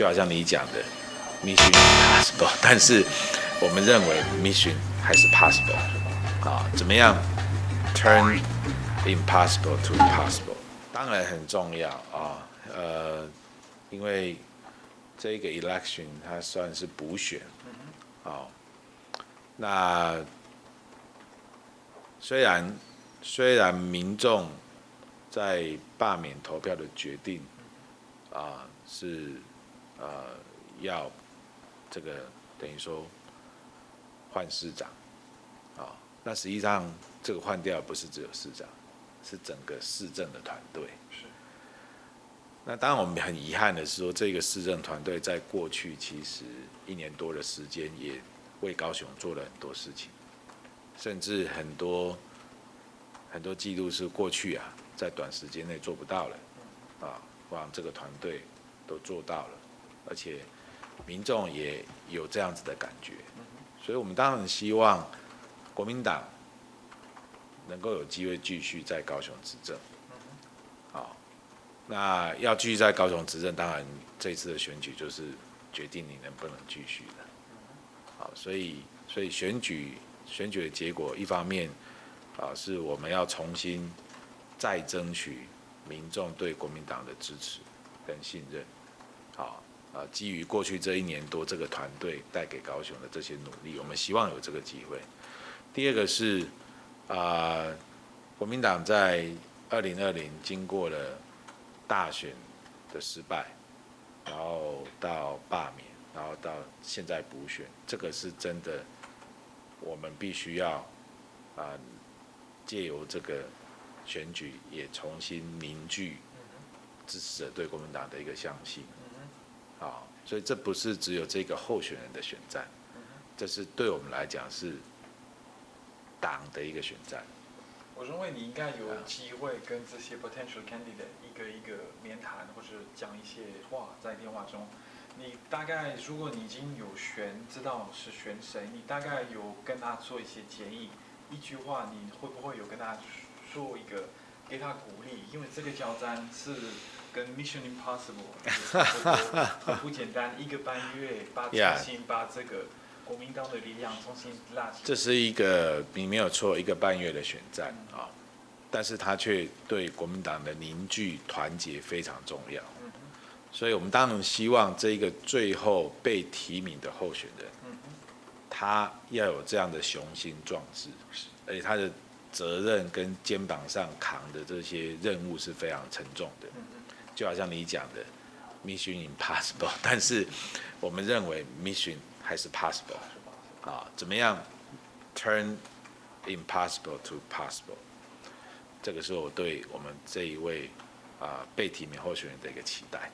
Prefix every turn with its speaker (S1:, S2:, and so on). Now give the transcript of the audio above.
S1: 就好像你讲的 Mission Impossible， 但是我们认为 Mission 还是 possible 啊，怎么样 turn impossible to possible， 当然很重要啊，因为这个 election 它算是补选，那虽然民众在罢免投票的决定是要这个等于说换市长那实际上这个换掉不是只有市长，是整个市政的团队。那当然我们很遗憾的是说，这个市政团队在过去其实1年多的时间也为高雄做了很多事情，甚至很多记录是过去在短时间内做不到了让这个团队都做到了，而且民众也有这样子的感觉，所以我们当然希望国民党能够有机会继续在高雄执政。那要继续在高雄执政，当然这次的选举就是决定你能不能继续的。所以选举的结果，一方面是我们要重新再争取民众对国民党的支持跟信任。基于过去这1年多这个团队带给高雄的这些努力，我们希望有这个机会。第二个是国民党在2020经过了大选的失败，然后到罢免，然后到现在补选，这个是真的，我们必须要借由这个选举也重新凝聚支持者对国民党的一个相信。所以这不是只有这个候选人的选战，这是对我们来讲是党的一个选战。
S2: 我认为你应该有机会跟这些 potential candidate 一个一个面谈，或者讲一些话在电话中。你大概如果你已经有知道是选谁，你大概有跟他做一些建议，一句话你会不会有跟他说一个，给他鼓励？因为这个交战是跟 Mission Impossible 很不简单，1个半月重新把这个国民党的力量重新拉起来。
S1: 这是一个你没有错，1个半月的选战但是它却对国民党的凝聚团结非常重要。所以我们当然希望这个最后被提名的候选人，他要有这样的雄心壮志，而且他的责任跟肩膀上扛的这些任务是非常沉重的。就好像你讲的 Mission Impossible， 但是我们认为 Mission 还是 possible 怎么样 turn impossible to possible， 这个是我对我们这一位被提名候选人的一个期待。